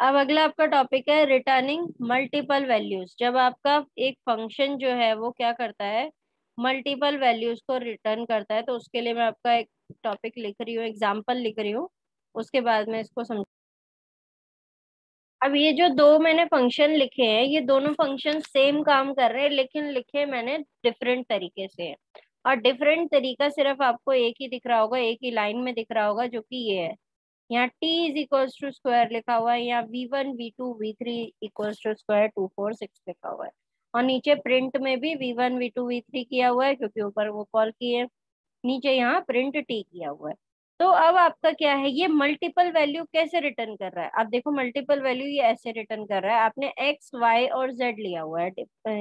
अब अगला आपका टॉपिक है रिटर्निंग मल्टीपल वैल्यूज। जब आपका एक फंक्शन जो है वो क्या करता है, मल्टीपल वैल्यूज को रिटर्न करता है, तो उसके लिए मैं आपका एक टॉपिक लिख रही हूँ, एग्जाम्पल लिख रही हूँ, उसके बाद में इसको समझ। अब ये जो दो मैंने फंक्शन लिखे हैं, ये दोनों फंक्शन सेम काम कर रहे हैं, लेकिन लिखे मैंने डिफरेंट तरीके से हैं। और डिफरेंट तरीका सिर्फ आपको एक ही दिख रहा होगा, एक ही लाइन में दिख रहा होगा, जो कि ये है। यहाँ t is equals to square लिखा हुआ है, यहाँ v1 v2 v3 equals to square 2 4 6 लिखा हुआ है। और नीचे प्रिंट में भी v1 v2 v3 किया हुआ है, क्योंकि ऊपर वो कॉल किए। नीचे यहाँ प्रिंट t किया हुआ है। तो अब आपका क्या है, ये मल्टीपल वैल्यू कैसे रिटर्न कर रहा है। आप देखो मल्टीपल वैल्यू ये ऐसे रिटर्न कर रहा है। आपने x y और z लिया हुआ है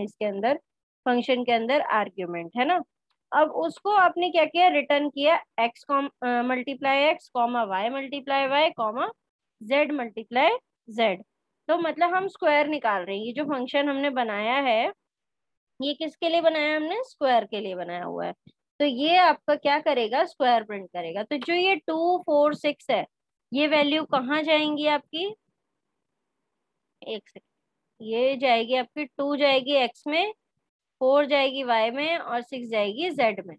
इसके अंदर, फंक्शन के अंदर आर्ग्यूमेंट है ना। अब उसको आपने क्या किया, रिटर्न किया x multiply x comma y multiply y comma z multiply z। तो मतलब हम स्क्वायर निकाल रहे हैं। ये जो फंक्शन हमने बनाया है, ये किसके लिए बनाया हमने, स्क्वायर के लिए बनाया हुआ है। तो ये आपका क्या करेगा, स्क्वायर प्रिंट करेगा। तो जो ये 2 4 6 है, ये वैल्यू कहाँ जाएंगी आपकी, एक सेकंड, ये जाएगी आपकी 2 जाएगी x में, 4 जाएगी y में, और 6 जाएगी z में।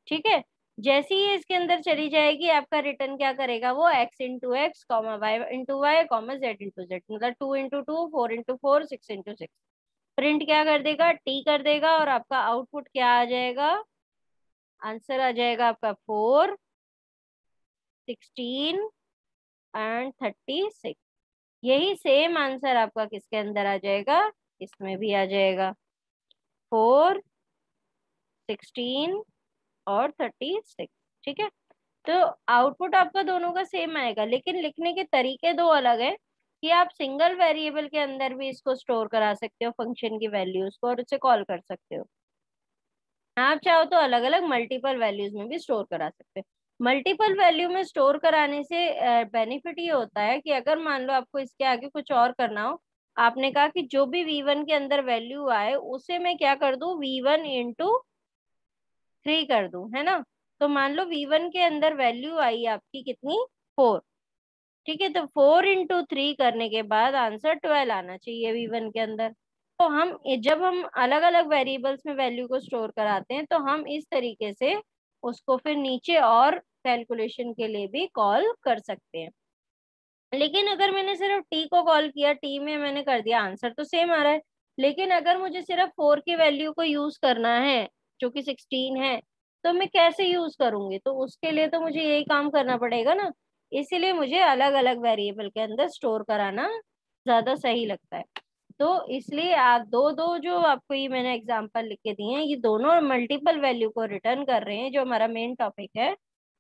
ठीक है। जैसे ही ये इसके अंदर चली जाएगी, आपका रिटर्न क्या करेगा, वो x into x comma y into y comma z into z, मतलब 2 इंटू 2 4 इंटू 4 6 इंटू 6। प्रिंट क्या कर देगा, टी कर देगा, और आपका आउटपुट क्या आ जाएगा, आंसर आ जाएगा आपका 4 16 एंड 36। यही सेम आंसर आपका किसके अंदर आ जाएगा, इसमें भी आ जाएगा, 4 16 और 36। ठीक है। तो आउटपुट आपका दोनों का सेम आएगा, लेकिन लिखने के तरीके दो अलग है। कि आप सिंगल वेरिएबल के अंदर भी इसको स्टोर करा सकते हो, फंक्शन की वैल्यूज को, और उसे कॉल कर सकते हो। आप चाहो तो अलग अलग मल्टीपल वैल्यूज में भी स्टोर करा सकते हो। मल्टीपल वैल्यू में स्टोर कराने से बेनिफिट ये होता है कि अगर मान लो आपको इसके आगे कुछ और करना हो, आपने कहा कि जो भी v1 के अंदर वैल्यू आए उसे मैं क्या कर दूं, v1 इंटू 3 कर दूं, है ना। तो मान लो v1 के अंदर वैल्यू आई आपकी कितनी, 4। ठीक है। तो 4 इंटू 3 करने के बाद आंसर 12 आना चाहिए v1 के अंदर। तो हम जब हम अलग अलग वेरिएबल्स में वैल्यू को स्टोर कराते हैं, तो हम इस तरीके से उसको फिर नीचे और कैलकुलेशन के लिए भी कॉल कर सकते हैं। लेकिन अगर मैंने सिर्फ टी को कॉल किया, टी में मैंने कर दिया, आंसर तो सेम आ रहा है। लेकिन अगर मुझे सिर्फ 4 की वैल्यू को यूज करना है, जो कि 16 है, तो मैं कैसे यूज करूंगी, तो उसके लिए तो मुझे यही काम करना पड़ेगा ना। इसीलिए मुझे अलग अलग वेरिएबल के अंदर स्टोर कराना ज्यादा सही लगता है। तो इसलिए आप दो दो जो आपको ये मैंने एग्जांपल लिख के दिए हैं, ये दोनों मल्टीपल वैल्यू को रिटर्न कर रहे हैं, जो हमारा मेन टॉपिक है।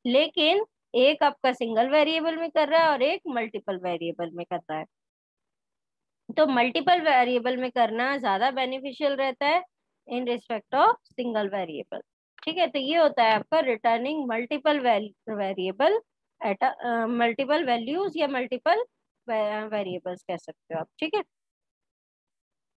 लेकिन एक आपका सिंगल वेरिएबल में कर रहा है और एक मल्टीपल वेरिएबल में कर रहा है। तो मल्टीपल वेरिएबल में करना ज्यादा बेनिफिशियल रहता है in respect of single variable. ठीक है। तो ये होता है आपका returning multiple variable at multiple values, या मल्टीपल वेरिएबल्स कह सकते हो आप। ठीक है।